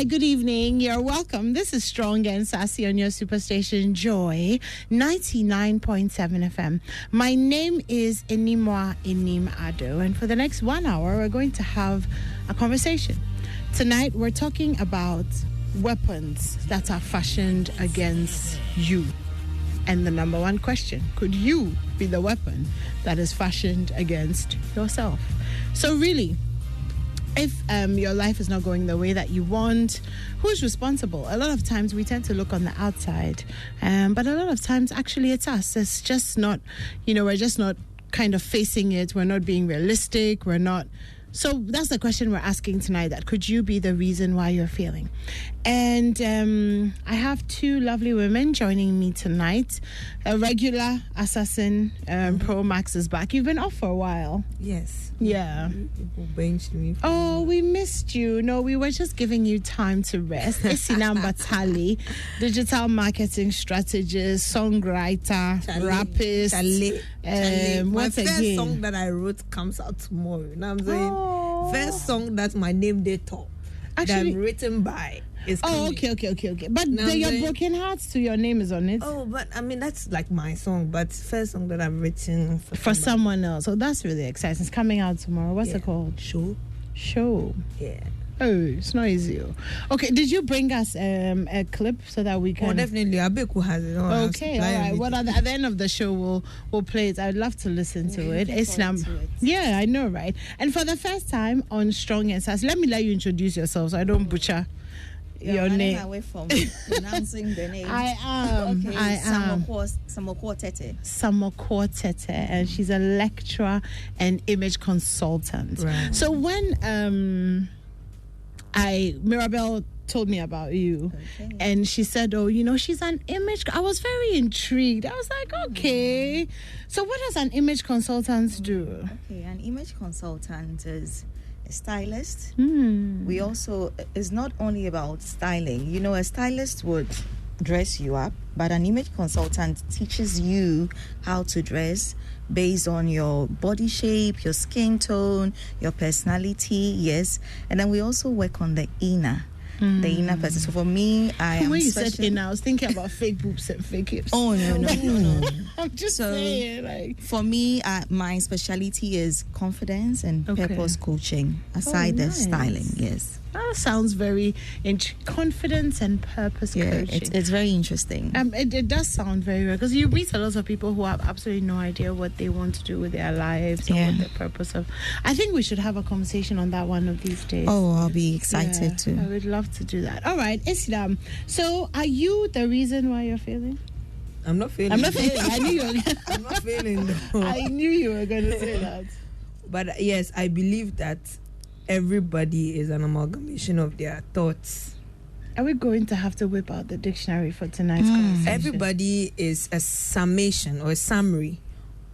Hi, good evening. You're welcome. This is Strong and Sassy on your superstation Joy 99.7 FM. My name is Enimwa Enim Ado, and for the next 1 hour, we're going to have a conversation. Tonight, we're talking about weapons that are fashioned against you. And the number one question, could you be the weapon that is fashioned against yourself? So really, if your life is not going the way that you want, who's responsible? A lot of times we tend to look on the outside, but a lot of times actually it's us. It's just not, we're just not kind of facing it. We're not being realistic. We're not. So that's the question we're asking tonight, that could you be the reason why you're failing? And I have two lovely women joining me tonight. A regular assassin, Pro Max is back. You've been off for a while. Yes. Yeah. People benched me. Oh, we missed you. No, we were just giving you time to rest. Esina Batali, digital marketing strategist, songwriter, rapist. My first song that I wrote comes out tomorrow. You know what I'm saying? Oh. First song that's my name day top. Actually, that I'm written by. Okay. But your broken hearts to your name is on it. Oh, but I mean that's like my song, but first song that I've written for someone else. So that's really exciting. It's coming out tomorrow. What's it called? Show. Yeah. Oh, it's not easy. Okay, did you bring us a clip so that we can? Oh, definitely. Abeku has it. Okay, all right. What at the end of the show we'll play it. I'd love to listen to it. Yeah, I know, right? And for the first time on Strong and Sassy, let you introduce yourself so I don't butcher your name. Away from pronouncing the name. I am. Samoko Tete. Samoko Tete, and she's a lecturer and image consultant. Right. So when Mirabelle told me about you, and she said, she's an image. I was very intrigued. I was like, okay. So what does an image consultant do? Okay, an image consultant is a stylist. We also, it's not only about styling. A stylist would dress you up, but an image consultant teaches you how to dress based on your body shape, your skin tone, your personality, yes. And then we also work on the inner person. So for me, when you said inner, I was thinking about fake boobs and fake hips. Oh, no. I'm just saying, for me, my specialty is confidence and purpose coaching, aside the styling, yes. That sounds very confidence and purpose coaching. It's very interesting. It does sound very well, because you meet a lot of people who have absolutely no idea what they want to do with their lives or what their purpose of. I think we should have a conversation on that one of these days. Oh, I'll be excited too. I would love to do that. All right, Islam. So, are you the reason why you're failing? I'm not failing. I knew you were. I'm not failing. No. I knew you were going to say that. But yes, I believe that everybody is an amalgamation of their thoughts. Are we going to have to whip out the dictionary for tonight's conversation? Everybody is a summation or a summary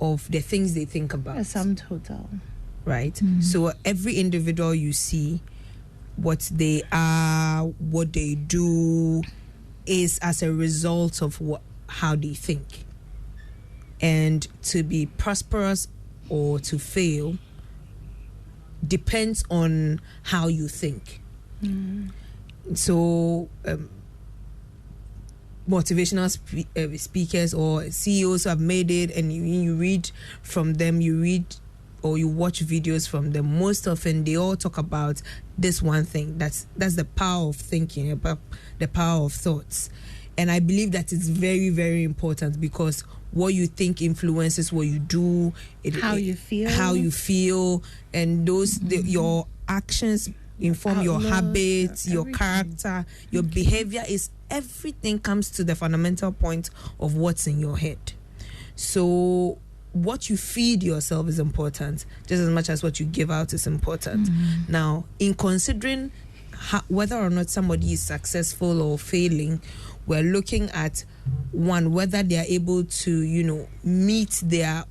of the things they think about. A sum total. Right? So every individual you see, what they are, what they do, is as a result of how they think. And to be prosperous or to fail depends on how you think. So motivational speakers or CEOs have made it, and you read from them, or you watch videos from them, most often they all talk about this one thing. That's the power of thinking, about the power of thoughts. And I believe that it's very, very important, because what you think influences what you do, how you feel, and your actions inform your habits, your character, your behavior. Everything comes to the fundamental point of what's in your head. So what you feed yourself is important, just as much as what you give out is important. Now, in considering whether or not somebody is successful or failing, we're looking at one, whether they are able to, meet their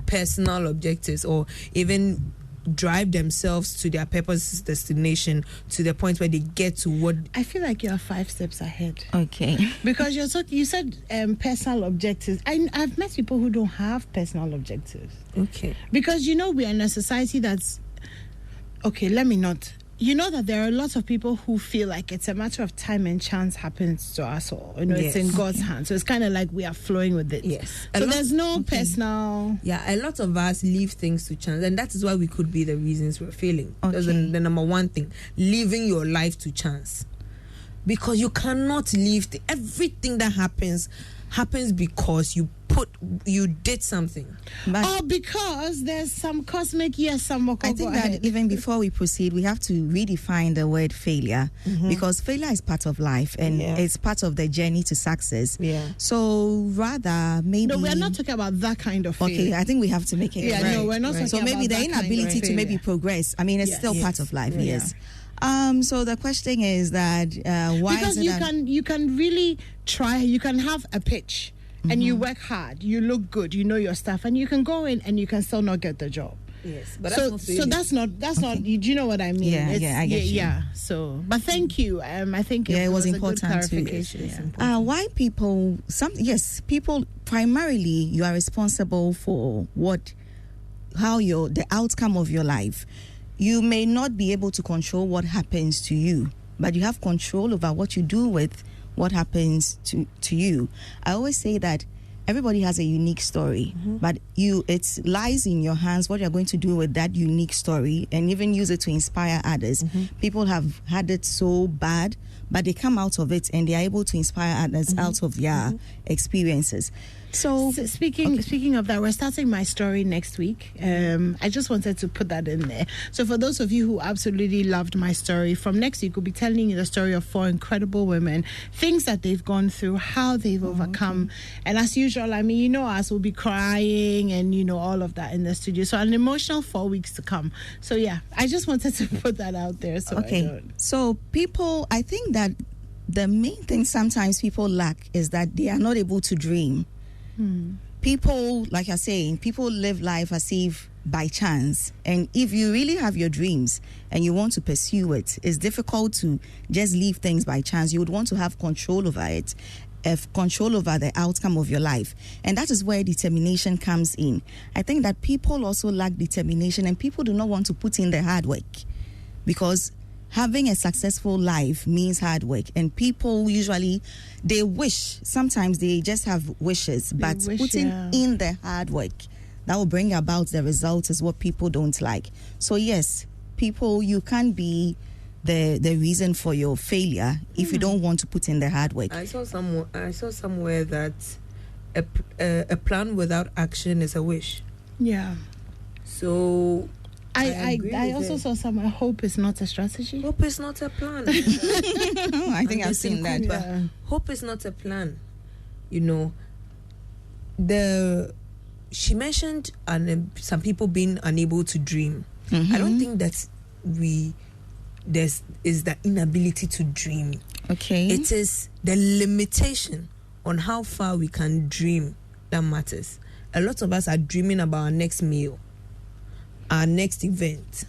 personal objectives or even drive themselves to their purpose destination to the point where they get to what. I feel like you are 5 steps ahead. Okay. Because you said personal objectives. I've met people who don't have personal objectives. Okay. Because we are in a society that's okay. Let me not you know that there are lots of people who feel like it's a matter of time and chance happens to us all. You know, it's in God's hands. So it's kind of like we are flowing with it. Yes. So there's no personal... Yeah, a lot of us leave things to chance. And that is why we could be the reasons we're failing. That's the number one thing. Leaving your life to chance. Because you cannot leave... everything that happens because you did something. But because there's some cosmic some I think that even before we proceed, we have to redefine the word failure, because failure is part of life and it's part of the journey to success. So rather maybe... No, we're not talking about that kind of failure. Okay, I think we have to make it right. No, we're not talking so maybe about the that inability kind of to maybe progress. I mean, it's still part of life, yes. So the question is that why because is it you can really try. You can have a pitch and you work hard, you look good, you know your stuff, and you can go in and you can still not get the job. Yes, but that's not do you know what I mean? I get you. So but thank you. I think it was important a good clarification. Why people people primarily you are responsible for the outcome of your life. You may not be able to control what happens to you, but you have control over what you do with what happens to you. I always say that everybody has a unique story, but it lies in your hands what you're going to do with that unique story, and even use it to inspire others. People have had it so bad, but they come out of it and they are able to inspire others out of their experiences. So speaking of that, we're starting my story next week. I just wanted to put that in there. So for those of you who absolutely loved my story, from next week we'll be telling you the story of 4 incredible women, things that they've gone through, how they've overcome. And as usual, I mean, you know us, we'll be crying and all of that in the studio. So an emotional 4 weeks to come. So I just wanted to put that out there. So people, I think that the main thing sometimes people lack is that they are not able to dream. People, like you're saying, people live life as if by chance. And if you really have your dreams and you want to pursue it, it's difficult to just leave things by chance. You would want to have control over it, control over the outcome of your life. And that is where determination comes in. I think that people also lack determination and people do not want to put in the hard work, because having a successful life means hard work, and people usually sometimes they just have wishes, but putting in the hard work that will bring about the results is what people don't like. So yes, people, you can't be the reason for your failure if you don't want to put in the hard work. I saw somewhere that a plan without action is a wish. Yeah. So I also saw somewhere, hope is not a strategy. Hope is not a plan. I think I've seen that. But hope is not a plan. She mentioned some people being unable to dream. I don't think that is the inability to dream. Okay. It is the limitation on how far we can dream that matters. A lot of us are dreaming about our next meal, our next event.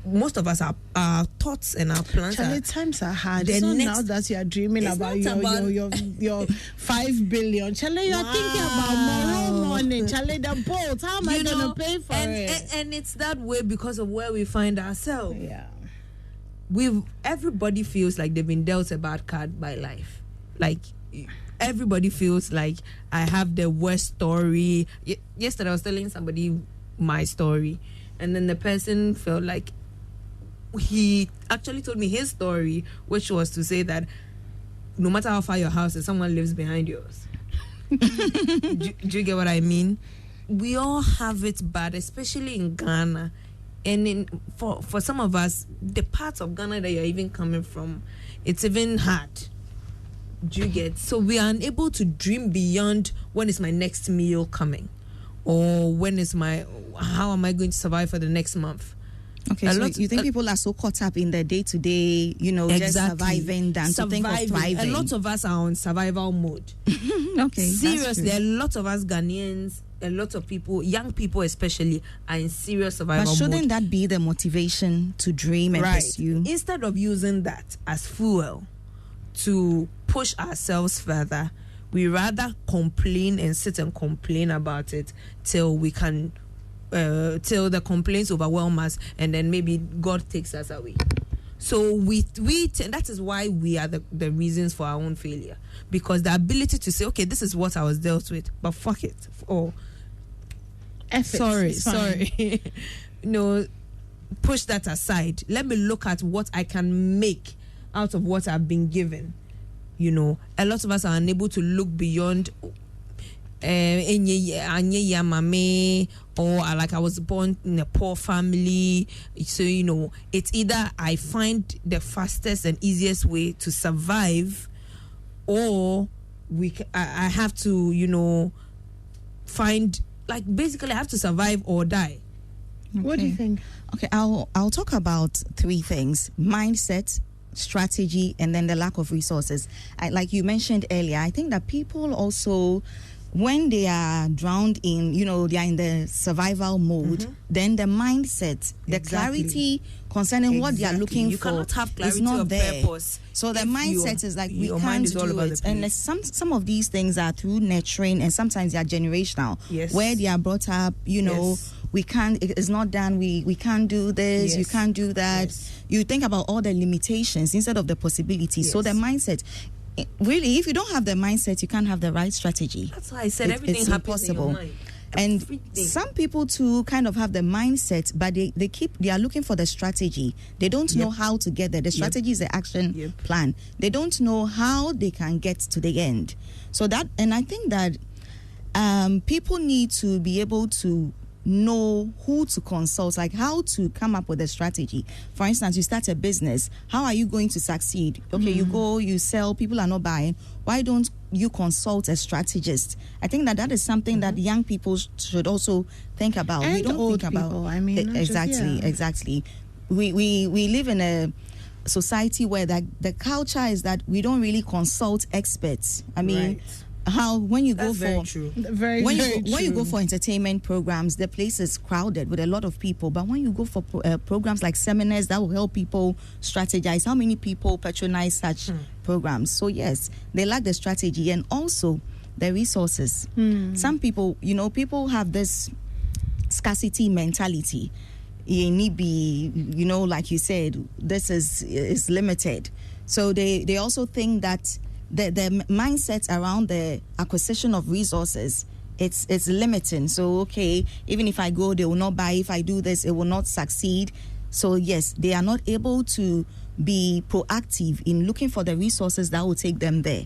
Most of us, our thoughts and our plans times are hard. It's not now that you are dreaming about your 5 billion. Charlie, you are thinking about tomorrow morning. Charlie, the boat. How am I going to pay for it? And it's that way because of where we find ourselves. Yeah. Everybody feels like they've been dealt a bad card by life. Like, everybody feels like I have the worst story. Yesterday I was telling somebody my story, and then the person felt like he actually told me his story, which was to say that no matter how far your house is, someone lives behind yours. do you get what I mean? We all have it bad, especially in Ghana, and for some of us, the parts of Ghana that you're even coming from, it's even hard. Do you get? So we are unable to dream beyond when is my next meal coming, or how am I going to survive for the next month? Okay, so you think people are so caught up in the day-to-day, just surviving than to think of thriving? A lot of us are on survival mode. Okay, seriously, a lot of us Ghanaians, a lot of people, young people especially, are in serious survival mode. But shouldn't that be the motivation to dream and pursue? Instead of using that as fuel to push ourselves further, we rather complain and sit and complain about it till we can till the complaints overwhelm us, and then maybe God takes us away. So that is why we are the reasons for our own failure, because the ability to say, okay, this is what I was dealt with, but fuck it, or sorry, no, push that aside. Let me look at what I can make out of what I've been given. A lot of us are unable to look beyond or like I was born in a poor family, so it's either I find the fastest and easiest way to survive, or I have to find, like, basically I have to survive or die. Okay. What do you think? Okay, I'll talk about three things: mindset, strategy, and then the lack of resources. Like you mentioned earlier, I think that people also, when they are drowned in, they are in the survival mode, then the mindset, the clarity concerning what they are looking you for cannot have clarity is not of there. Purpose. So the mindset is like, we can't do it. And some of these things are through nurturing, and sometimes they are generational. Yes. Where they are brought up, yes. we can't, it's not done, we can't do this, yes. you can't do that. Yes. You think about all the limitations instead of the possibilities. Yes. So the mindset, really, if you don't have the mindset, you can't have the right strategy. That's why I said everything happens in your mind. And Everything. some people too kind of have the mindset, but they are looking for the strategy. They don't know how to get there. The strategy is the action plan. They don't know how they can get to the end. So that, and I think that people need to be able to know who to consult, like how to come up with a strategy. For instance, you start a business. How are you going to succeed? Okay, you go, you sell, people are not buying. Why don't you consult a strategist? I think that is something that young people should also think about. And we don't old think about people, I mean, exactly. We live in a society where the culture is that we don't really consult experts. I mean, right. When you That's go very for true. when you go for entertainment programs, the place is crowded with a lot of people. But when you go for programs like seminars that will help people strategize, how many people patronize such programs? So yes, they lack the strategy and also the resources. Some people, people have this scarcity mentality. You need be, like you said, this is limited. So they also think that the mindset around the acquisition of resources, it's limiting. So okay, even if I go, they will not buy. If I do this, it will not succeed. So yes, they are not able to be proactive in looking for the resources that will take them there.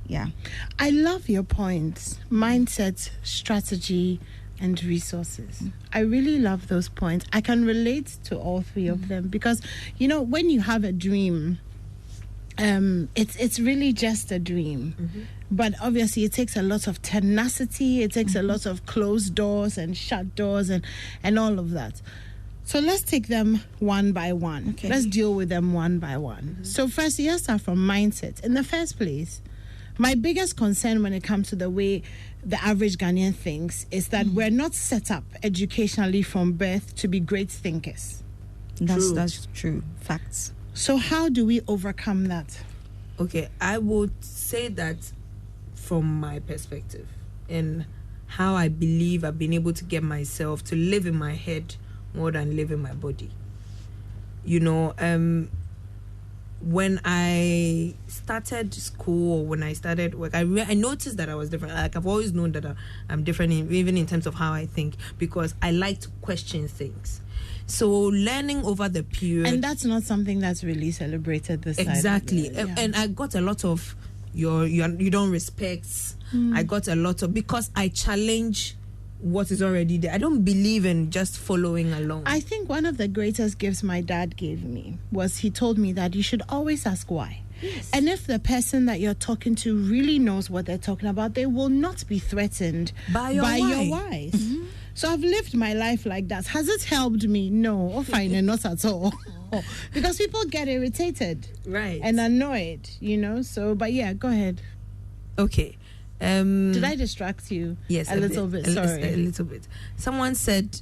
Yeah, I love your points: mindset, strategy, and resources. I really love those points. I can relate to all three of them, because when you have a dream, it's really just a dream. But obviously it takes a lot of tenacity, it takes a lot of closed doors and shut doors and all of that. So let's take them one by one. Okay. Let's deal with them one by one. So first, let's start from mindset. In the first place, my biggest concern when it comes to the way the average Ghanaian thinks is that we're not set up educationally from birth to be great thinkers. That's true. Facts. So how do we overcome that? Okay, I would say that from my perspective and how I believe I've been able to get myself to live in my head more than live in my body. When I started school, or when I started work, I noticed that I was different. Like, I've always known that I'm different, even in terms of how I think, because I like to question things. So learning over the period, and that's not something that's really celebrated this exactly. side. And I got a lot of you don't respect. I got a lot of, because I challenge what is already there. I don't believe in just following along. I think one of the greatest gifts my dad gave me was he told me that you should always ask why. Yes. And if the person that you're talking to really knows what they're talking about, they will not be threatened by your whys. So I've lived my life like that. Has it helped me? No, or fine, not at all. Because people get irritated, right, and annoyed, So, but yeah, go ahead. Okay. Did I distract you? Yes, a little bit. Sorry, a little bit. Someone said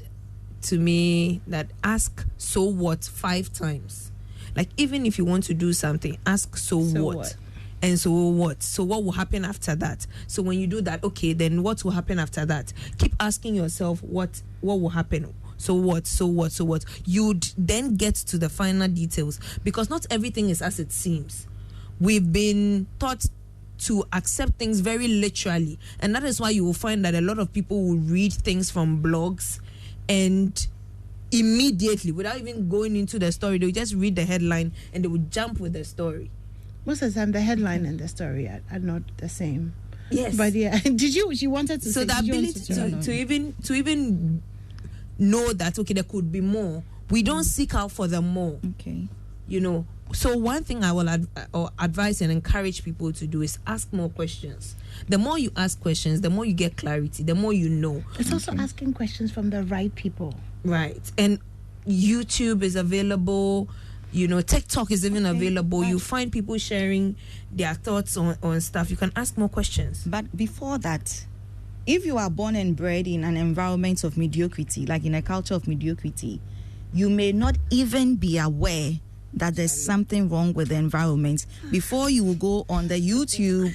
to me that ask "so what" 5 times. Like, even if you want to do something, ask "so what," And so what? So what will happen after that? So when you do that, okay, then what will happen after that? Keep asking yourself what will happen. So what? You'd then get to the final details, because not everything is as it seems. We've been taught to accept things very literally, and that is why you will find that a lot of people will read things from blogs and immediately, without even going into the story, they'll just read the headline and they will jump with the story. Most of the time, the headline and the story are not the same. Yes, but yeah, you wanted to so say, the ability to even know that, okay, there could be more. We don't seek out for the more. Okay, So one thing I will advise and encourage people to do is ask more questions. The more you ask questions, the more you get clarity, the more you know. It's also asking questions from the right people. Right. And YouTube is available. TikTok is even available. You find people sharing their thoughts on stuff. You can ask more questions. But before that, if you are born and bred in an environment of mediocrity, like in a culture of mediocrity, you may not even be aware that there's something wrong with the environment before you will go on the YouTube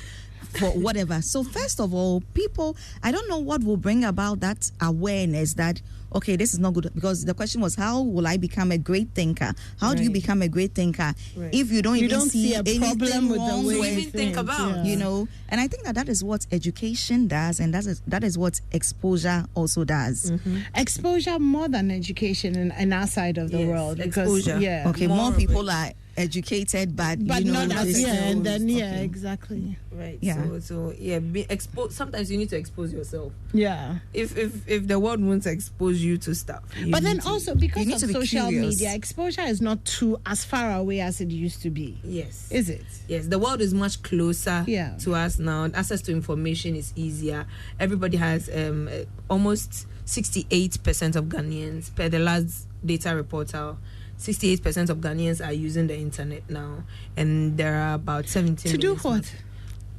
for whatever. So first of all, people, I don't know what will bring about that awareness that, okay, this is not good, because the question was, how will I become a great thinker? How do you become a great thinker if you don't see a problem with the way you even think about, And I think that is what education does, and that is what exposure also does. Mm-hmm. Exposure more than education in our side of the world. Exposure. Because, okay, more people are educated, but not as and then okay. Exactly. Right. Yeah. So be exposed. Sometimes you need to expose yourself. Yeah. If the world wants to expose you to stuff, but then also because of be social curious. media, exposure is not too as far away as it used to be. Yes. Is it? Yes. The world is much closer Yeah. to us now. Access to information is easier. Everybody has almost 68% of Ghanaians, per the last data report, 68% of Ghanaians are using the internet now, and there are about 17 to do what?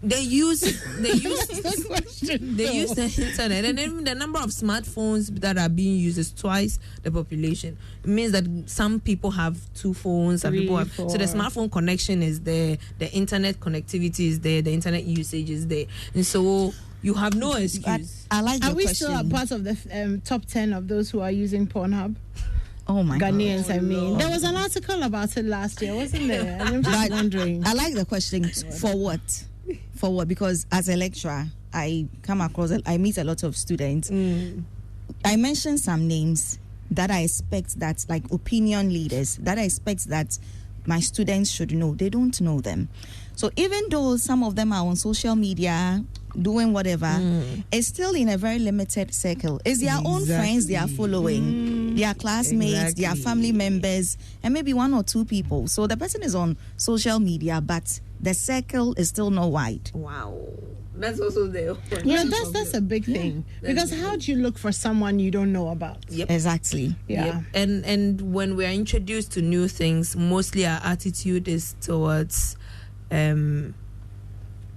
They use the question. They use the internet, and then the number of smartphones that are being used is twice the population. It means that some people have 2 phones, some people have 4. So the smartphone connection is there, the internet connectivity is there, the internet usage is there, and so you have no excuse. I like. Are we question. still a part of the top 10 of those who are using Pornhub? Oh my Ghanaians, God. I mean. There was an article about it last year, wasn't there? I'm just wondering. I like the question. For what? For what? Because as a lecturer, I meet a lot of students. I mentioned some names that I expect that, like opinion leaders, that I expect that my students should know. They don't know them. So even though some of them are on social media doing whatever, it's still in a very limited circle. It's their own friends they are following, their classmates, their family members, and maybe 1 or 2 people. So the person is on social media, but the circle is still not wide. Wow. That's also there. Yeah, that's a big thing. Because how do you look for someone you don't know about? Yep. Exactly. Yeah. Yep. And when we are introduced to new things, mostly our attitude is towards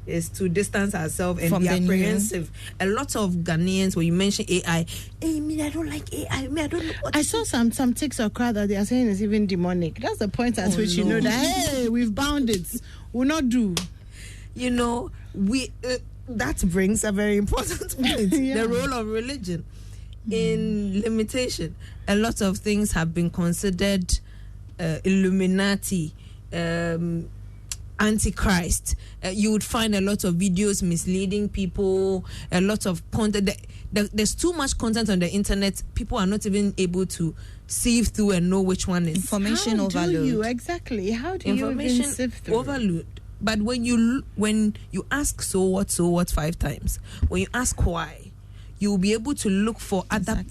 is to distance ourselves and be apprehensive. A lot of Ghanaians, when you mention AI, I don't like AI. I don't know what. I saw some TikTok crowd that they are saying it's even demonic. That's the point at which you know that, hey, we've bound it. We'll not do. We that brings a very important point. The role of religion in limitation. A lot of things have been considered Illuminati, Antichrist. You would find a lot of videos misleading people, a lot of content. There's too much content on the internet. People are not even able to sieve through and know which one is. Information overload. Do you exactly? How do you even sift through? Overload. But when you ask so what 5 times, when you ask why, you'll be able to look for other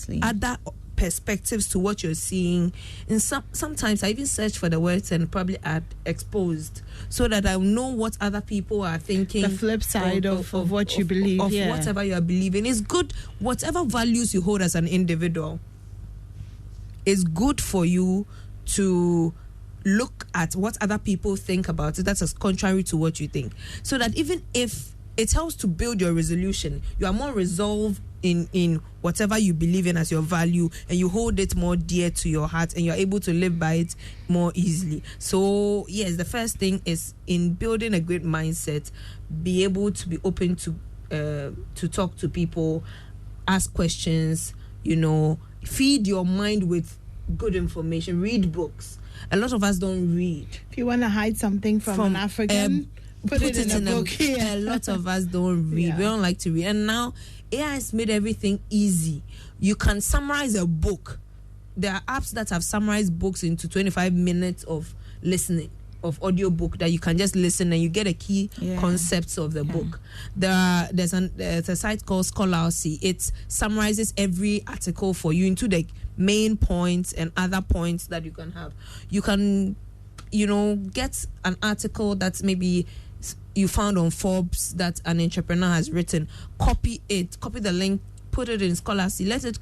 perspectives to what you're seeing. And sometimes I even search for the words and probably add exposed, so that I know what other people are thinking. The flip side of what you believe. Of whatever you are believing. It's good. Whatever values you hold as an individual, it's good for you to look at what other people think about it that is contrary to what you think, so that even if it helps to build your resolution, you are more resolved in whatever you believe in as your value, and you hold it more dear to your heart, and you're able to live by it more easily. So yes, the first thing is, in building a great mindset, be able to be open to talk to people, ask questions, feed your mind with good information, read books. A lot of us don't read. If you want to hide something from an African, put it in a book. A lot of us don't read. We don't like to read. And now AI has made everything easy. You can summarize a book. There are apps that have summarized books into 25 minutes of listening, of audio book, that you can just listen and you get a key concepts of the book. There's a site called Scholarly. It summarizes every article for you into the main points and other points that you can have. You can, get an article that maybe you found on Forbes that an entrepreneur has written, copy the link, put it in Scholarly, let it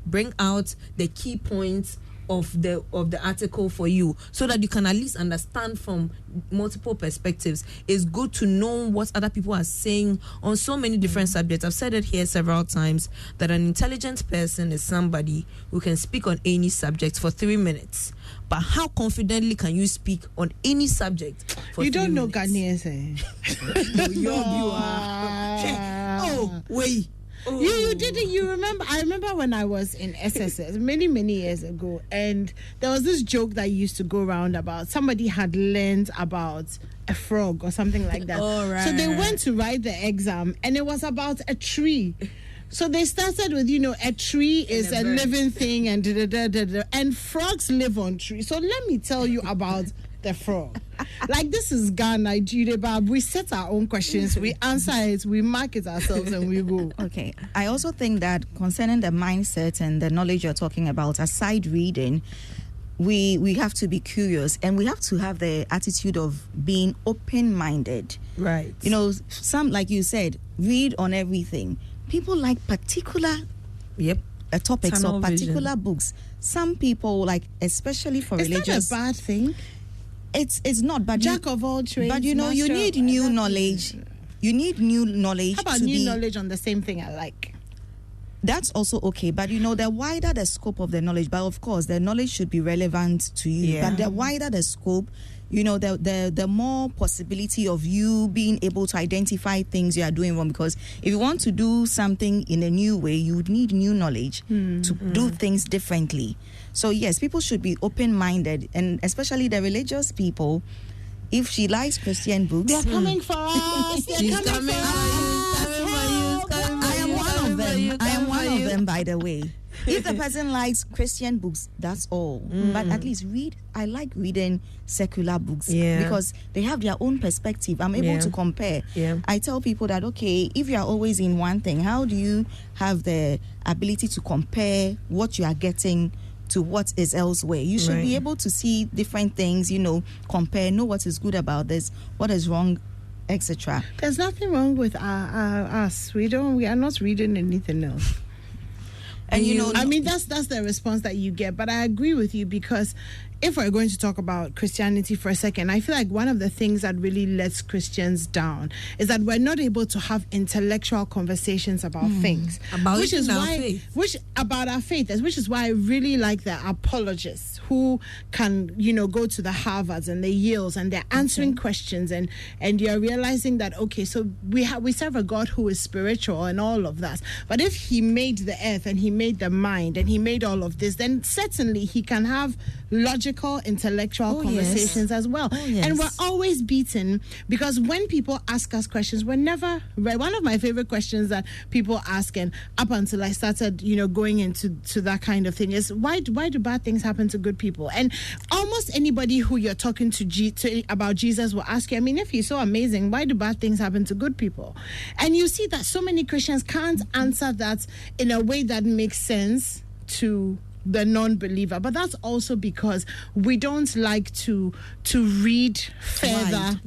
bring out the key points of the article for you, so that you can at least understand from multiple perspectives. It's good to know what other people are saying on so many different subjects. I've said it here several times that an intelligent person is somebody who can speak on any subject for 3 minutes. But how confidently can you speak on any subject for 3 minutes? You don't know Ghanaians, eh? You are. Oh, wait. Oh. You didn't. You remember? I remember when I was in SSS many years ago, and there was this joke that used to go around about somebody had learned about a frog or something like that. Right. So they went to write the exam, and it was about a tree. So they started with, a tree is a living thing, and and frogs live on trees. So let me tell you about the frog. Like, this is Ghana, Nigeria, but we set our own questions, we answer it, we mark it ourselves, and we go. Okay. I also think that concerning the mindset and the knowledge you're talking about, aside reading, we have to be curious, and we have to have the attitude of being open-minded. Right. Some, like you said, read on everything. People like particular topics Tunnel or particular vision. books. Some people, like, especially for religious. Is that a bad thing? It's not, but Jack of all trades. But you need new knowledge. You need new knowledge. How about new knowledge on the same thing I like? That's also okay, but the wider the scope of the knowledge, but of course the knowledge should be relevant to you. Yeah. But the wider the scope, the more possibility of you being able to identify things you are doing wrong. Because if you want to do something in a new way, you would need new knowledge to do things differently. So yes, people should be open-minded, and especially the religious people. If she likes Christian books, they're coming for us. They're coming for us. I am one of them. I am one of them, by the way. If the person likes Christian books, that's all. But at least read. I like reading secular books because they have their own perspective. I'm able to compare. Yeah. I tell people that, okay, if you are always in one thing, how do you have the ability to compare what you are getting to what is elsewhere? You should be able to see different things, compare, know what is good about this, what is wrong, etc. There's nothing wrong with us. We are not reading anything else. And I mean, that's the response that you get. But I agree with you, because if we're going to talk about Christianity for a second, I feel like one of the things that really lets Christians down is that we're not able to have intellectual conversations about things. About which is our why, faith. About our faith, which is why I really like the apologists who can, go to the Harvards and the Yales, and they're answering questions, and you're realizing that, okay, so we serve a God who is spiritual and all of that. But if he made the earth and he made the mind and he made all of this, then certainly he can have logical, intellectual conversations as well. And we're always beaten, because when people ask us questions, we're never right. One of my favorite questions that people ask, and up until I started, going into that kind of thing, is why do bad things happen to good people? And almost anybody who you're talking to about Jesus will ask you, I mean, if he's so amazing, why do bad things happen to good people? And you see that so many Christians can't answer that in a way that makes sense to the non-believer. But that's also because we don't like to read further,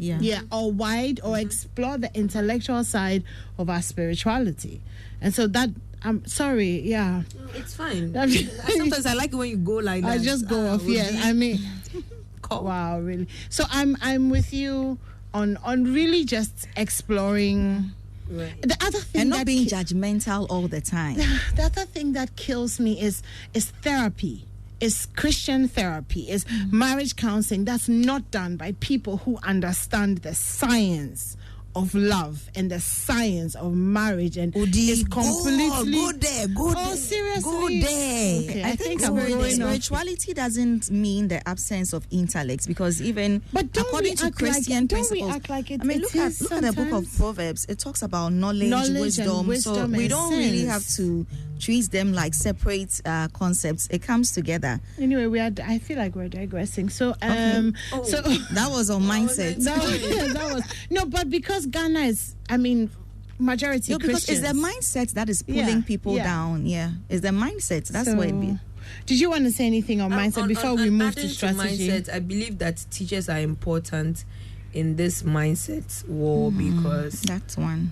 or wide, or explore the intellectual side of our spirituality. And so that, I'm sorry, it's fine. Sometimes I like it when you go like that. I just go off. I mean, wow, really. So I'm with you on really just exploring Right. The other thing And not that being judgmental all the time. the other thing that kills me is therapy. Is Christian therapy, is marriage counseling that's not done by people who understand the science of love and the science of marriage, and is completely go there. Oh, seriously? Go there. Okay, I think I'm going off. spirituality doesn't mean the absence of intellect, because even But don't according we to act Christian like, don't we principles, act like it? I mean, it look at is the book of sometimes? Proverbs. It talks about knowledge and wisdom. So wisdom we and don't really have sense. to treat them like separate concepts. It comes together. Anyway, I feel like we're digressing. So, so That was on mindset. that was no, but because Ghana is, majority No, because Christians. it's the mindset that is pulling Yeah, people yeah. down. Yeah, it's the mindset. That's So, what it be. Did you want to say anything on mindset before we move to strategy? Mindset, I believe that teachers are important in this mindset war because That's one.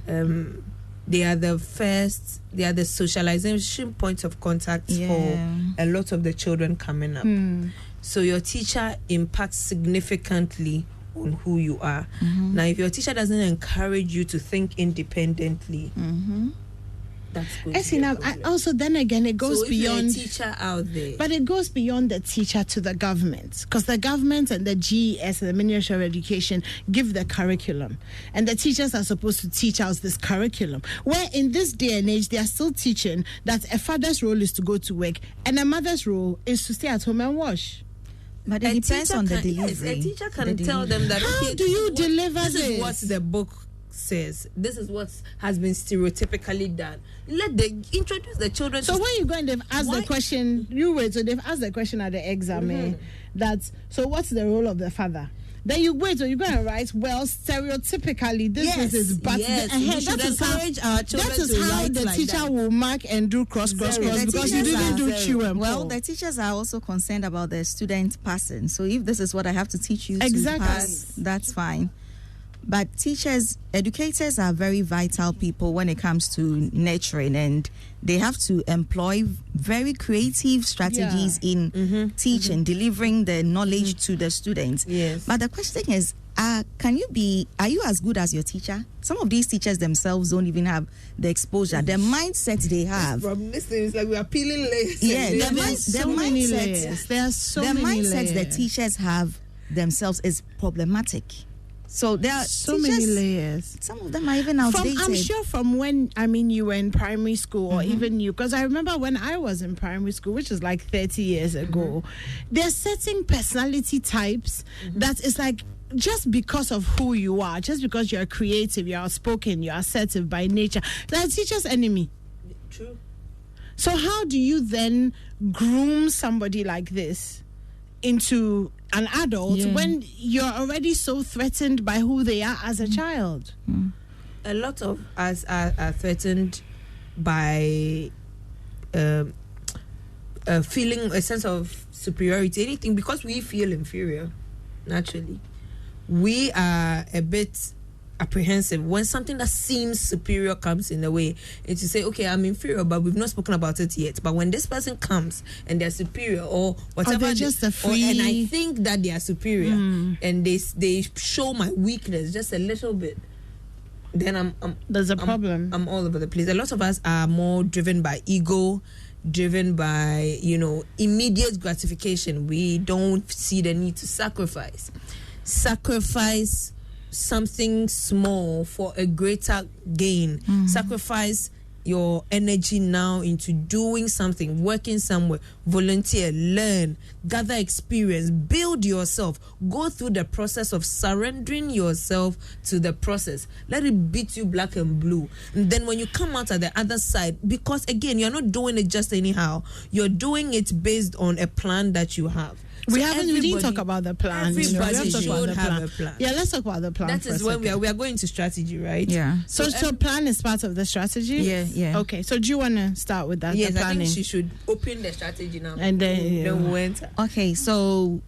they are the socialization points of contact for a lot of the children coming up. So your teacher impacts significantly on who you are. Now, if your teacher doesn't encourage you to think independently, that's good. I see now. Also, then again, it goes so if beyond. you're a teacher out there, But it goes beyond the teacher to the government, because the government and the GES and the Ministry of Education give the curriculum, and the teachers are supposed to teach us this curriculum. Where in this day and age, they are still teaching that a father's role is to go to work and a mother's role is to stay at home and wash. But it depends on the delivery. a teacher can tell them that. How okay, do you deliver this? this? Is what the book says. This is what has been stereotypically done. Introduce the children. So when you go and they've asked the question, so they've asked the question at the exam, so what's the role of the father? Then you wait, so you go and write, well, stereotypically, this is his, but we should encourage our children that is to how write the like teacher that. will mark and do cross, because you didn't do chew and Well, pull. the teachers are also concerned about the student passing. So if this is what I have to teach you Exactly. to pass, that's fine. But educators are very vital people when it comes to nurturing, and they have to employ very creative strategies in teaching, delivering the knowledge to the students. Yes. But the question is, are you as good as your teacher? Some of these teachers themselves don't even have the exposure, the mindset they have. From this thing, it's like we are peeling layers. Yeah, There are so many layers. There are so the many mindset layers. the teachers have themselves is problematic. So there are So teachers, many layers. Some of them are even outdated. I'm sure from when you were in primary school, or even you, because I remember when I was in primary school, which is like 30 years ago, there's certain personality types that is like, just because of who you are, just because you're creative, you're outspoken, you're assertive by nature, that's teacher's enemy. True. So how do you then groom somebody like this into an adult when you're already so threatened by who they are as a child? A lot of us are threatened by feeling a sense of superiority, anything, because we feel inferior naturally. We are a bit apprehensive when something that seems superior comes in the way. It's to say, okay, I'm inferior, but we've not spoken about it yet. But when this person comes and they're superior or whatever, they're just a free... and I think that they are superior, and they show my weakness just a little bit, then there's a problem. I'm all over the place. A lot of us are more driven by ego, driven by immediate gratification. We don't see the need to sacrifice something small for a greater gain. Sacrifice your energy now into doing something, working somewhere, volunteer, learn, gather experience, build yourself, go through the process of surrendering yourself to the process. Let it beat you black and blue. And then when you come out at the other side, because again, you're not doing it just anyhow, you're doing it based on a plan that you have. We didn't talk about the plan. Everybody should have a plan. Yeah, let's talk about the plan. That is when we are going to strategy, right? Yeah. So plan is part of the strategy? Yeah. Okay, so do you want to start with that? Yes, the I planning? think she should open the strategy now. And then we enter. Okay, so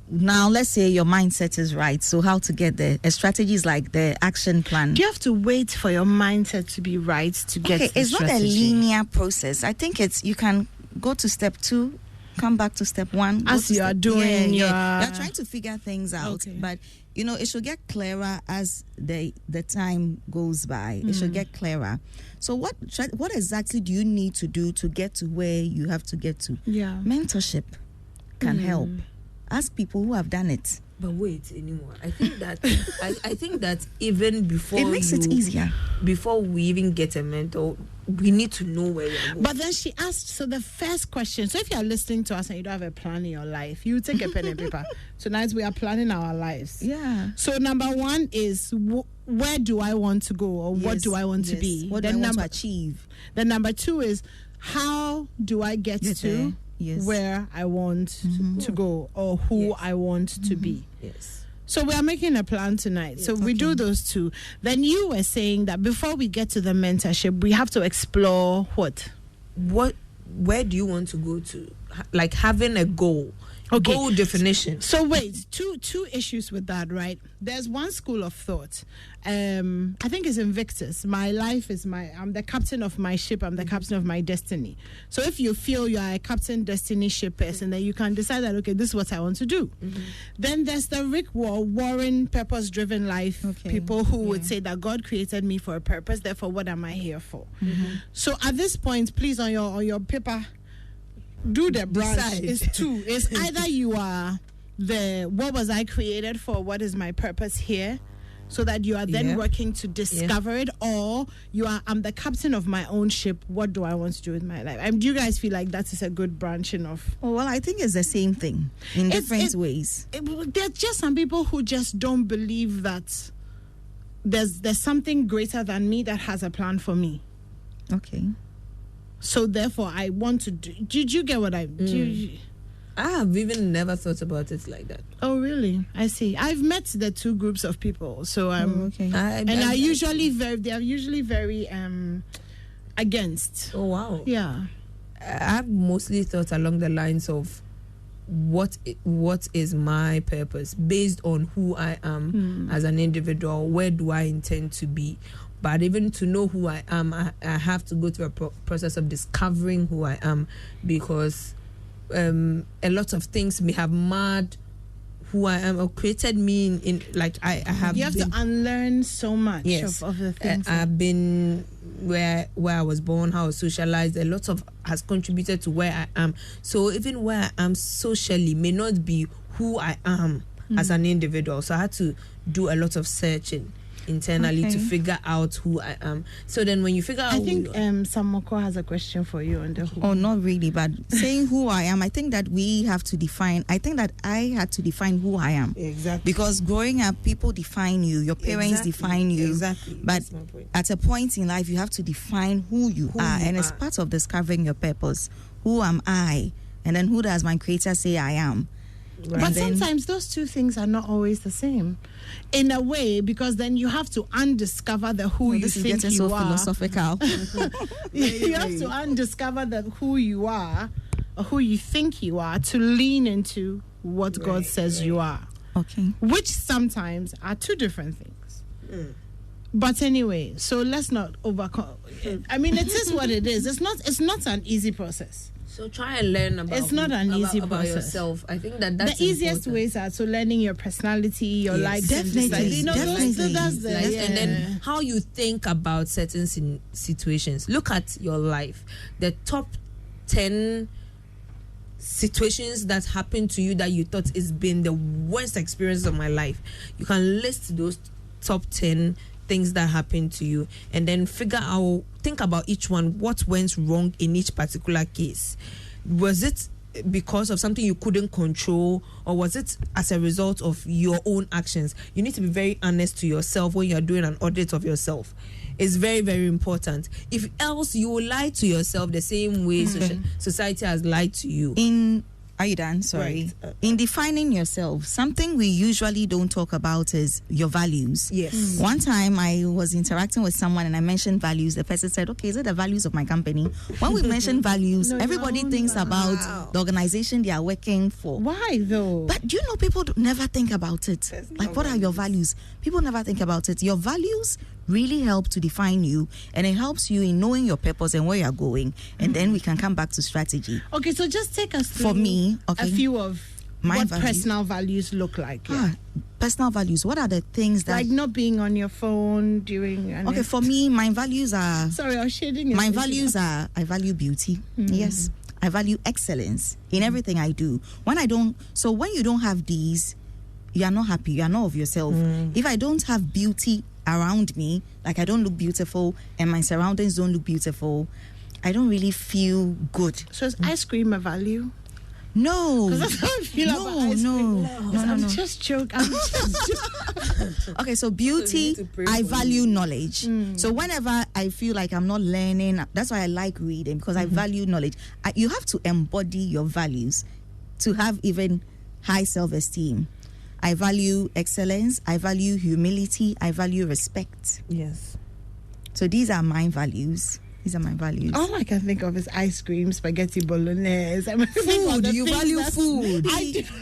now let's say your mindset is right. So how to get there? A strategy is like the action plan. Do you have to wait for your mindset to be right to get Okay, the it's strategy? not a linear process. I think you can go to step 2, come back to step 1. As you are doing you're your... trying to figure things out. Okay. But it should get clearer as the time goes by. It should get clearer. So what exactly do you need to do to get to where you have to get to? Yeah. Mentorship can help. Ask people who have done it. But wait, anymore. I think that I think that even before It makes it easier. Before we even get a mentor, we need to know where we're going. But then she asked, so the first question, so if you're listening to us and you don't have a plan in your life, you take a pen and paper. Tonight we are planning our lives. Yeah. So number one is, where do I want to go, or what do I want to be? What do I want to achieve? Then number two is, how do I get to where I want to go, or who I want to be? Yes. So we are making a plan tonight. So we do those two. Then you were saying that before we get to the mentorship, we have to explore what? Where do you want to go to? Like having a goal. Okay. Goal definition. So wait, two issues with that, right? There's one school of thought. I think it's Invictus. My life is I'm the captain of my ship. I'm the captain of my destiny. So if you feel you are a captain destiny ship person, then you can decide that, okay, this is what I want to do. Then there's the Rick Warren purpose-driven life people who would say that God created me for a purpose. Therefore, what am I here for? So at this point, please, on your paper, do the branch. It's two. It's either you are what was I created for? What is my purpose here? So that you are then working to discover it, or I'm the captain of my own ship. What do I want to do with my life? Do you guys feel like that is a good branching of? Oh, well, I think it's the same thing in different ways. There's just some people who just don't believe that there's something greater than me that has a plan for me. Okay. So therefore, I want to do. Did you get what I? I have even never thought about it like that. Oh, really? I see. I've met the two groups of people, so okay. They are usually very against. Oh wow. Yeah. I've mostly thought along the lines of what is my purpose based on who I am as an individual. Where do I intend to be? But even to know who I am, I have to go through a process of discovering who I am, because a lot of things may have marred who I am or created me in like I have. You have to unlearn so much of the things. I've been where I was born, how I was socialized. A lot of has contributed to where I am. So even where I am socially may not be who I am as an individual. So I had to do a lot of searching internally to figure out who I am. So then when you figure out, I think Samoko has a question for you on the who. Oh, not really, but saying who I am, I think that we have to define. I think that I had to define who I am. Exactly. Because growing up, people define you, your parents define you. Exactly. But at a point in life, you have to define who you are. And it's part of discovering your purpose. Who am I? And then who does my creator say I am? Right. But sometimes those two things are not always the same, in a way, because then you have to undiscover the who you think you so are. Philosophical. You have to undiscover the who you are, or who you think you are, to lean into what God says you are. Okay. Which sometimes are two different things. But anyway, so let's not overcome. I mean, it is what it is. It's not an easy process. So try and learn about. It's not an easy about process. Yourself. I think that's the easiest important. ways are to learning your personality, your likes, definitely. And then how you think about certain situations. Look at your life. The top 10 situations that happened to you that you thought has been the worst experience of my life. You can list those top 10 things that happened to you, and then think about each one. What went wrong in each particular case? Was it because of something you couldn't control, or was it as a result of your own actions? You need to be very honest to yourself when you're doing an audit of yourself. It's very, very important. If else, you will lie to yourself the same way society has lied to you. Are you done? Sorry. Right. In defining yourself, something we usually don't talk about is your values. Yes. One time I was interacting with someone and I mentioned values. The person said, okay, is it the values of my company? When we mention values, everybody thinks about the organization they are working for. Why though? But you know, people never think about it. Like, what are your values? People never think about it. Your values really help to define you, and it helps you in knowing your purpose and where you're going, and then we can come back to strategy. Okay, so just take us through for me a few of what personal values look like. Yeah. Personal values. What are the things that... Like not being on your phone during... Okay, for me, my values are... Sorry, I was shading. My values are, I value beauty. Yes. I value excellence in everything I do. When you don't have these, you are not happy. You are not of yourself. If I don't have beauty around me, like I don't look beautiful and my surroundings don't look beautiful, I don't really feel good. So is ice cream a value? No. Because that's how I feel about ice cream. No. I'm just joking. Okay, so beauty, I value knowledge. So whenever I feel like I'm not learning, that's why I like reading, because I value knowledge. You have to embody your values to have even high self-esteem. I value excellence. I value humility. I value respect. Yes. So these are my values. These are my values. All I can think of is ice cream, spaghetti bolognese. Food. You value food.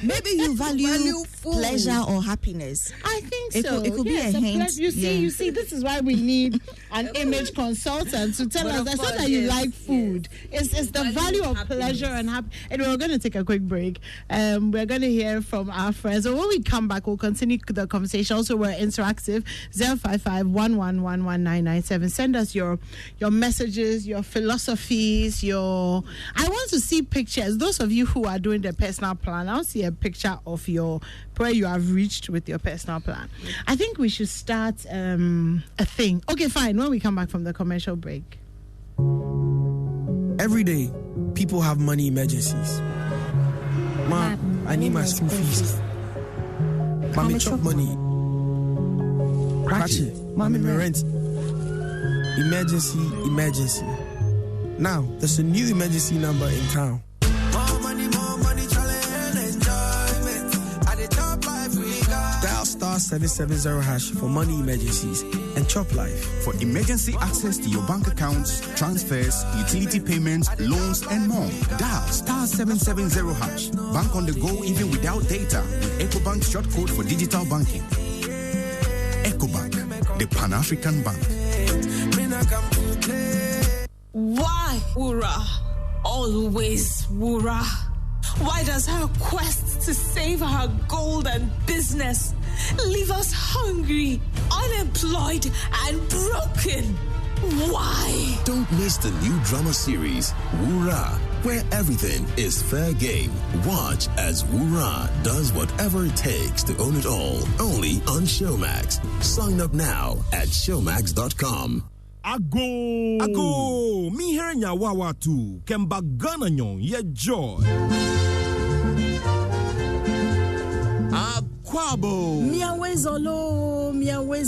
Maybe you value pleasure or happiness. I think so. It could be a hint. You see, this is why we need an image consultant to tell us. It's not that you like food. It's the value of pleasure and happiness. And we're going to take a quick break. We're going to hear from our friends. So when we come back, we'll continue the conversation. Also, we're interactive. 055-111-1997. Send us your messages, your philosophies, I want to see pictures. Those of you who are doing the personal plan, I'll see a picture of where you have reached with your personal plan. I think we should start a thing. Okay, fine. When we come back from the commercial break. Every day, people have money emergencies. Ma, I need my school fees. Mommy chop money. Cratchy, mommy rent. Emergency. Now, there's a new emergency number in town. More money, challenge, enjoyment. At the top life we got. Dial *770# for money emergencies and chop life. For emergency access to your bank accounts, transfers, utility payments, loans, and more. Dial *770#. Bank on the go even without data with EcoBank's short code for digital banking. EcoBank, the Pan-African Bank. Why, Wura? Always Wura. Why does her quest to save her gold and business leave us hungry, unemployed, and broken? Why? Don't miss the new drama series, Wura, where everything is fair game. Watch as Wura does whatever it takes to own it all. Only on Showmax. Sign up now at showmax.com. Ago, mi hernya wawa tu, kemba gana nyon ye joy. Akwabo. Miawezo.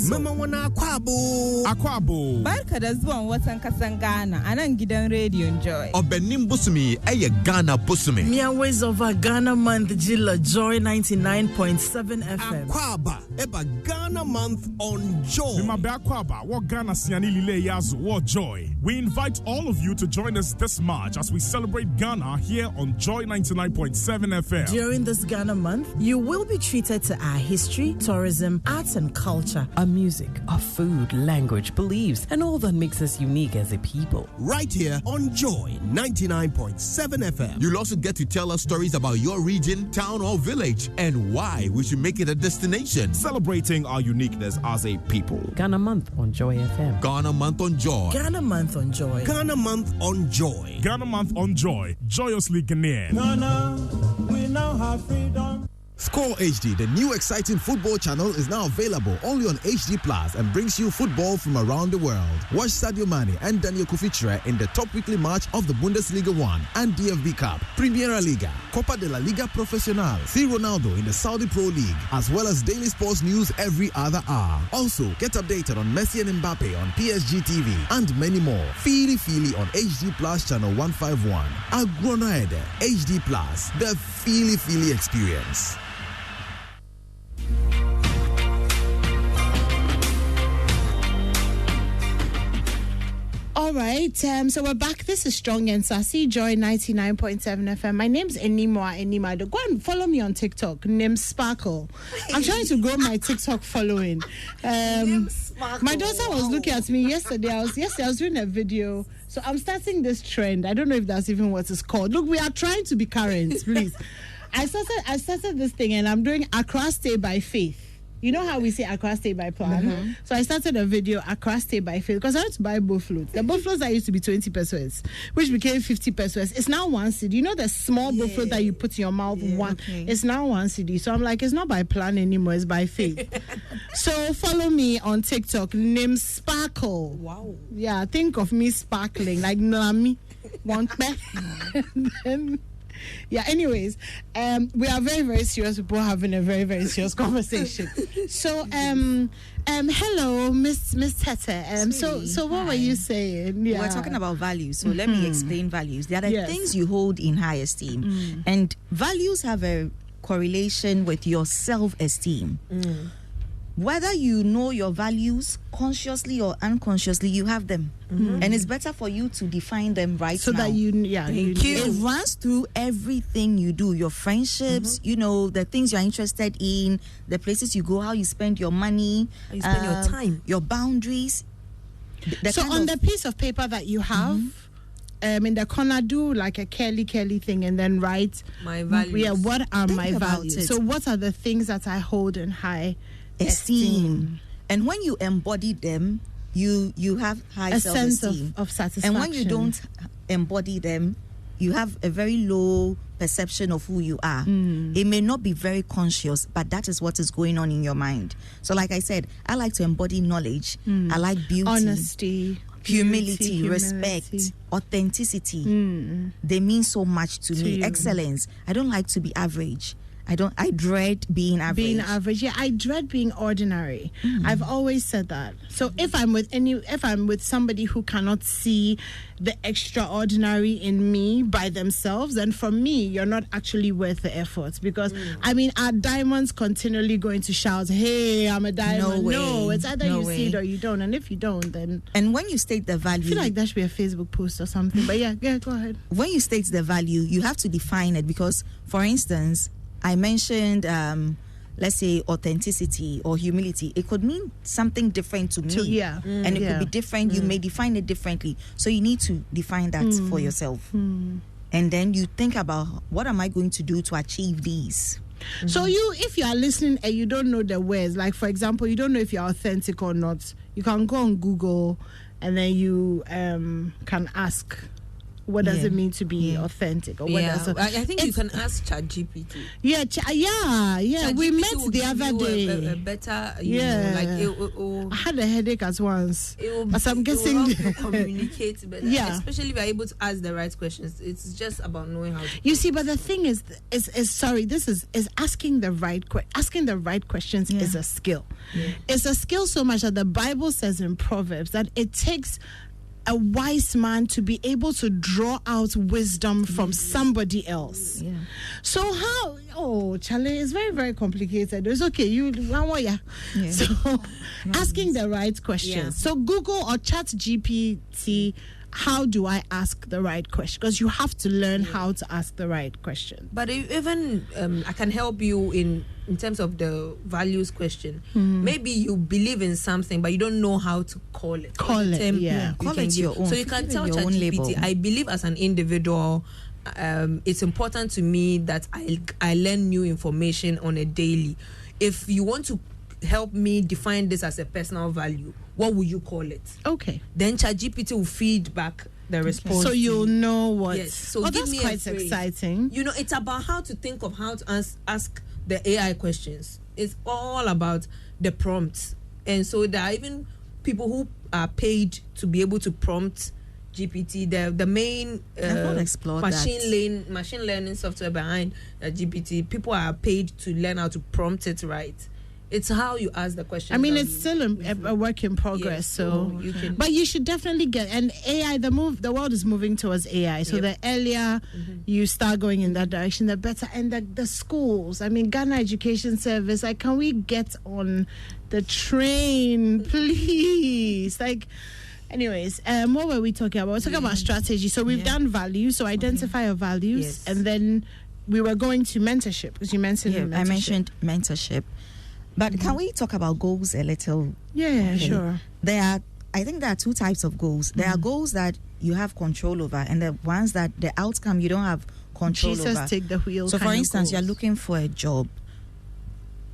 Mama wana Akwabo. Barka da zuwan watan kasan Ghana, anan gidan Radio Joy. Obenim busumi, eye Ghana busumi. Miawezo va Ghana month jila Joy 99.7 FM. Akwaba, eba Ghana month on Joy. Mimabe Akwaba, what Ghana siani lile yazu, what Joy. We invite all of you to join us this March as we celebrate Ghana here on Joy 99.7 FM. During this Ghana month, you will be treated to our history, tourism, arts and culture, our music, our food, language, beliefs, and all that makes us unique as a people. Right here on Joy 99.7 FM. You'll also get to tell us stories about your region, town, or village and why we should make it a destination. Celebrating our uniqueness as a people. Ghana month on Joy FM. Ghana month on Joy. Ghana month on Joy. Ghana month on Joy. Ghana month on Joy. Joyously Ghanaian. Ghana, we now have freedom. Score HD, the new exciting football channel, is now available only on HD Plus and brings you football from around the world. Watch Sadio Mane and Daniel Kufichre in the top weekly match of the Bundesliga 1 and DFB Cup, Primera Liga, Copa de la Liga Profesional, see Ronaldo in the Saudi Pro League, as well as daily sports news every other hour. Also, get updated on Messi and Mbappe on PSG TV and many more. Feely on HD Plus channel 151. Agronaede, HD Plus, the Feely experience. All right, so we're back. This is Strong and Sassy, Joy 99.7 FM. My name's Enima. Go and follow me on TikTok, name Sparkle. I'm trying to grow my TikTok following. My daughter was looking at me yesterday. I was doing a video. So I'm starting this trend. I don't know if that's even what it's called. Look, we are trying to be current, please. I started this thing, and I'm doing Accra Stay by Faith. You know how we say Accra Stay by Plan? So I started a video, Accra Stay by Faith, because I had to buy both floats. The both floats that used to be 20 pesos, which became 50 pesos. It's now 1 cedi. You know the small both float that you put in your mouth? It's now 1 cedi. So I'm like, it's not by plan anymore, it's by faith. So follow me on TikTok, name Sparkle. Wow. Yeah, think of me sparkling, like Nami. Yeah, anyways, we are very, very serious people having a very, very serious conversation. So, hello, Miss Tete. So what were you saying? Yeah. We're talking about values. So let me explain values. They are the things you hold in high esteem. And values have a correlation with your self-esteem. Whether you know your values consciously or unconsciously, you have them. And it's better for you to define them right so now. So that it runs through everything you do, your friendships, you know, the things you're interested in, the places you go, how you spend your money, how you spend your time, your boundaries. So on the piece of paper that you have, in the corner, do like a curly thing and then write my values. Yeah, what are my values? So what are the things that I hold in high esteem? And when you embody them, you have high self-esteem. Sense of satisfaction. And when you don't embody them, you have a very low perception of who you are. It may not be very conscious, but that is what is going on in your mind. So like I said, I like to embody knowledge. I like beauty, honesty, humility, respect, authenticity. They mean so much to me. Excellence. I don't like to be average. I dread being average. Yeah, I dread being ordinary. I've always said that. So if I'm with somebody who cannot see the extraordinary in me by themselves, then for me, you're not actually worth the effort. Because I mean, are diamonds continually going to shout, "Hey, I'm a diamond"? No, it's either you see it or you don't. And if you don't, then when you state the value, I feel like that should be a Facebook post or something. But yeah, go ahead. When you state the value, you have to define it. Because, for instance, I mentioned, let's say, authenticity or humility. It could mean something different to me. And it could be different. You may define it differently. So you need to define that for yourself. And then you think about, what am I going to do to achieve these? So if you are listening and you don't know the words, like, for example, you don't know if you're authentic or not, you can go on Google and then you can ask, what does it mean to be authentic? Or what I think you can ask ChatGPT. We met the other day. A better, I had a headache at once. But I'm guessing to communicate better. Especially if you're able to ask the right questions. It's just about knowing how to. You see, but the thing is asking the right questions is a skill. It's a skill so much that the Bible says in Proverbs that it takes a wise man to be able to draw out wisdom from somebody else. So how? Charlie, it's very, very complicated. It's okay. So asking the right questions. So Google or ChatGPT, how do I ask the right question? Because you have to learn how to ask the right question. But even I can help you in terms of the values question. Maybe you believe in something, but you don't know how to call it. Call it your own. So you can tell ChatGPT, I believe as an individual, it's important to me that I learn new information on a daily. If you want to help me define this as a personal value, what will you call it? Okay. Then ChatGPT will feed back the response. So you'll know what. Yes. So give that's me quite exciting. You know, it's about how to think of how to ask the AI questions. It's all about the prompts. And so there are even people who are paid to be able to prompt GPT. The main machine learning software behind GPT. People are paid to learn how to prompt it right. It's how you ask the question. I mean, it's still a work in progress. So but you should definitely get, and AI. The world is moving towards AI. So the earlier you start going in that direction, the better. And the schools. I mean, Ghana Education Service. Like, can we get on the train, please? Like. Anyways, what were we talking about? We're talking about strategy. So we've done values. So identify your values, and then we were going to mentorship because you mentioned mentorship. I mentioned mentorship. But can we talk about goals a little? Yeah, sure. I think there are two types of goals. There are goals that you have control over, and the ones that the outcome you don't have control Jesus over. take the wheel. So, for instance, goals. you're looking for a job.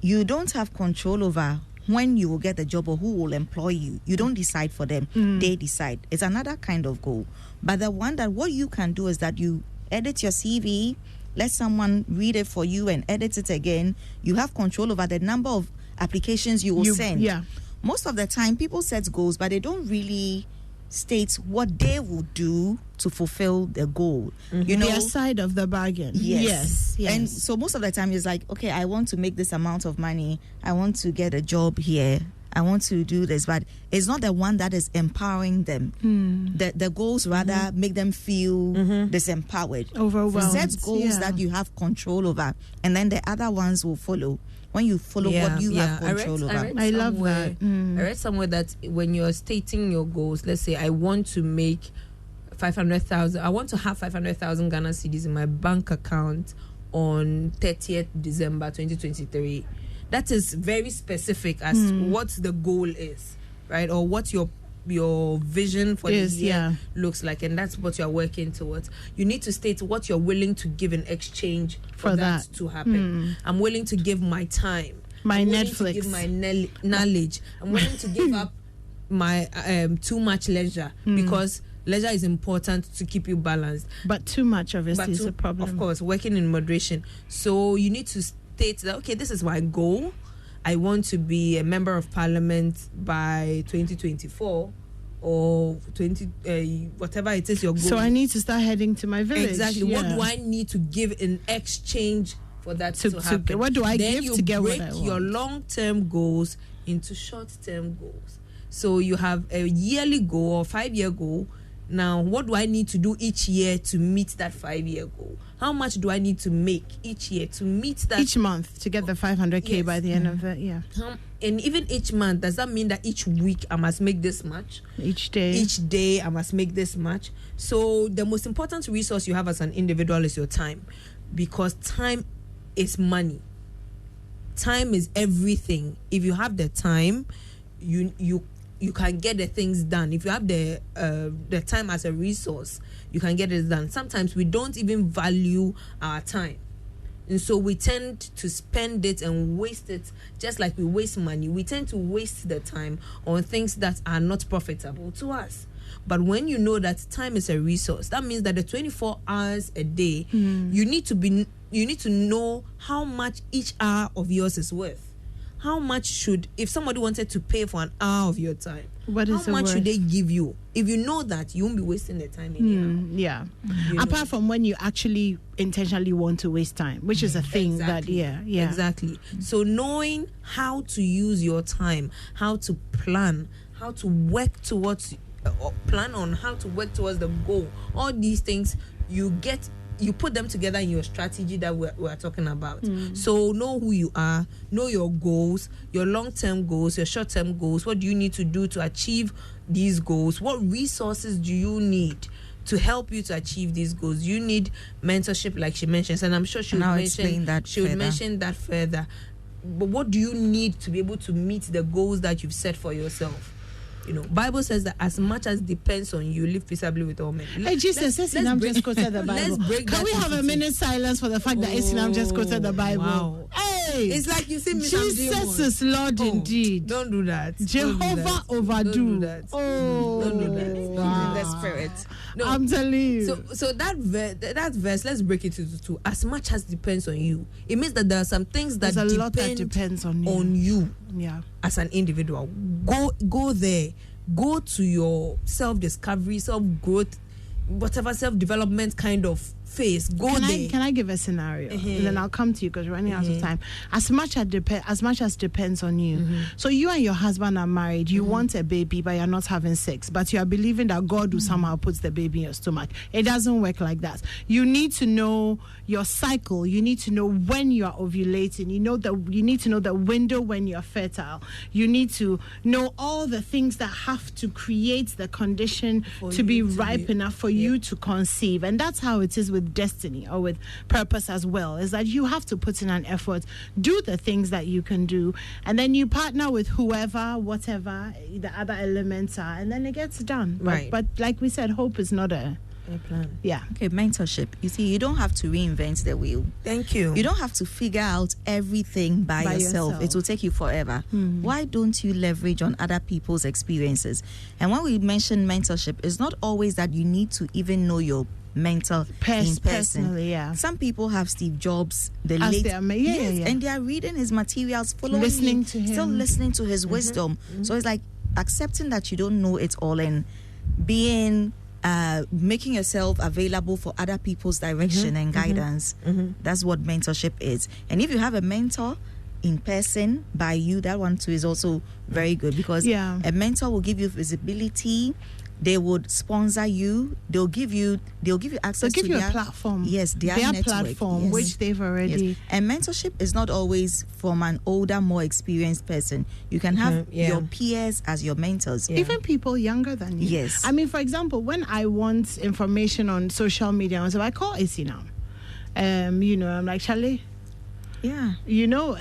You don't have control over when you will get the job or who will employ you. You don't decide for them. They decide. It's another kind of goal. But the one that what you can do is that you edit your CV, let someone read it for you and edit it again. You have control over the number of applications you will send. Yeah. Most of the time, people set goals, but they don't really state what they will do to fulfill the goal. You know, their side of the bargain. Yes. And so most of the time, it's like, okay, I want to make this amount of money. I want to get a job here. I want to do this, but it's not the one that is empowering them. The goals rather make them feel disempowered. Overwhelmed. Set goals that you have control over, and then the other ones will follow. When you follow what you have control over. I love that. I read somewhere that when you're stating your goals, let's say I want to make 500,000. I want to have 500,000 Ghana cedis in my bank account on 30th December 2023. That is very specific as what the goal is, right? Or what your vision for the year looks like, and that's what you're working towards. You need to state what you're willing to give in exchange for that to happen. I'm willing to give my time, my I'm Netflix, willing to give my knowledge. I'm willing to give up my too much leisure because leisure is important to keep you balanced. But too much obviously is a problem. Of course, working in moderation. So you need to state that, okay, this is my goal. I want to be a member of parliament by 2024 or 20 whatever it is your goal. So I need to start heading to my village. Exactly. What do I need to give in exchange for that to happen? What do I give to get what I want? Break your long-term goals into short-term goals. So you have a yearly goal or 5-year goal. Now, what do I need to do each year to meet that 5-year goal? How much do I need to make each year to meet that? Each month to get the 500K by the end of it, And even each month, does that mean that each week I must make this much? Each day I must make this much. So the most important resource you have as an individual is your time, because time is money. Time is everything. If you have the time, you can get the things done. If you have the time as a resource, you can get it done. Sometimes we don't even value our time, and so we tend to spend it and waste it, just like we waste money. We tend to waste the time on things that are not profitable to us. But when you know that time is a resource, that means that the 24 hours a day, you need to know how much each hour of yours is worth. How much should, if somebody wanted to pay for an hour of your time, how much should they give you? If you know that, you won't be wasting the time anyhow. Apart from when you actually intentionally want to waste time, which is a thing Exactly. So knowing how to use your time, how to plan, how to work towards, plan on how to work towards the goal. All these things you put them together in your strategy that we're talking about. So know who you are, know your goals, your long-term goals, your short-term goals. What do you need to do to achieve these goals? What resources do you need to help you to achieve these goals? You need mentorship, like she mentions, and I'm sure she would mention that further. But what do you need to be able to meet the goals that you've set for yourself? You know, Bible says that as much as depends on you, live peaceably with all men. Hey, Jesus, Esinam just quoted the Bible. Can we have a minute silence for the fact that Esinam just quoted the Bible? Wow. Hey, it's like you see, Jesus is Lord indeed. Don't do that. Jehovah overdo. Don't do that. Don't do that. Wow. The Spirit. No. I'm telling you. So that verse, let's break it into two. As much as depends on you, it means that there are some things that depends on you. Yeah. As an individual, go there. Go to your self-discovery, self-growth, whatever self-development kind of phase. Can I give a scenario? And then I'll come to you because we're running out of time. As much as depends on you. So you and your husband are married. You want a baby, but you're not having sex. But you are believing that God will somehow put the baby in your stomach. It doesn't work like that. You need to know your cycle. You need to know when you are ovulating. You need to know the window when you're fertile. You need to know all the things that have to create the condition to be ripe enough for you to conceive. And that's how it is with destiny or with purpose as well, is that you have to put in an effort, do the things that you can do, and then you partner with whoever, whatever the other elements are, and then it gets done. Right. But like we said, hope is not a Yeah. Okay, mentorship. You see, you don't have to reinvent the wheel. Thank you. You don't have to figure out everything by yourself. It will take you forever. Why don't you leverage on other people's experiences? And when we mention mentorship, it's not always that you need to even know your mentor in person. Personally, yeah. Some people have Steve Jobs, the As late, their yeah. and they are reading his materials, following listening him, to him, still listening to his wisdom. So it's like accepting that you don't know it all and being making yourself available for other people's direction and guidance. That's what mentorship is. And if you have a mentor in person by you, that one too is also very good, because a mentor will give you visibility. They would sponsor you. They'll give you access to a platform. Yes, their network, platform, which they've already. Yes. And mentorship is not always from an older, more experienced person. You can have your peers as your mentors. Even people younger than you. Yes. I mean, for example, when I want information on social media, I call Issy now. I'm like, Charlie. Yeah.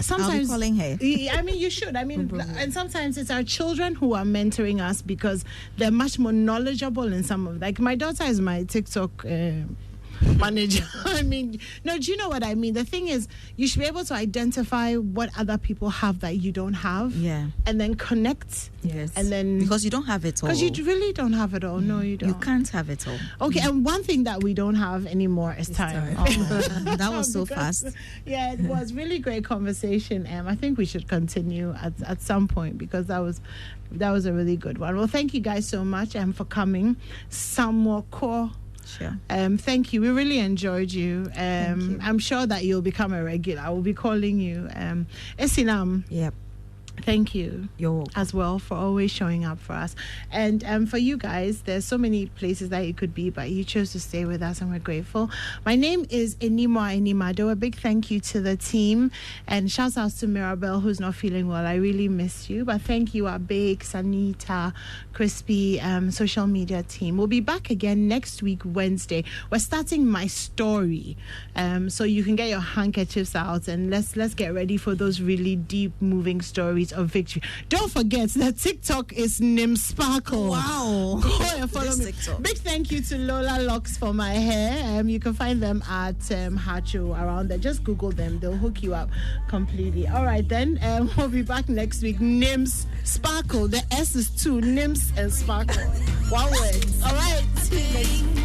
Sometimes I'll be calling her. I mean, you should. I mean, and sometimes it's our children who are mentoring us because they're much more knowledgeable in some of. Like my daughter is my TikTok manager. I mean, no, do you know what I mean? The thing is, you should be able to identify what other people have that you don't have. Yeah. And then connect. Yes. And then because you don't have it all. Because you really don't have it all. No, you don't. You can't have it all. Okay, and one thing that we don't have anymore is time. Oh, that was so fast. Yeah, it was really great conversation. I think we should continue at some point because that was a really good one. Well, thank you guys so much for coming. Some more core. Sure. Thank you. We really enjoyed you. Thank you. I'm sure that you'll become a regular. I will be calling you. Esinam. Yep. Thank you. You're welcome. As well for always showing up for us. And for you guys, there's so many places that you could be, but you chose to stay with us and we're grateful. My name is Enimwa Enimado. A big thank you to the team and shout outs to Mirabelle who's not feeling well. I really miss you. But thank you, Abek, Sanita, Crispy, social media team. We'll be back again next week, Wednesday. We're starting My Story. So you can get your handkerchiefs out and let's get ready for those really deep moving stories of victory. Don't forget that TikTok is Nim Sparkle. Wow. Go and follow me. TikTok. Big thank you to Lola Locks for my hair. You can find them at Hacho around there. Just Google them. They'll hook you up completely. All right, then. We'll be back next week. Nims Sparkle. The S is 2. Nims and Sparkle. One word. All right. See you next week.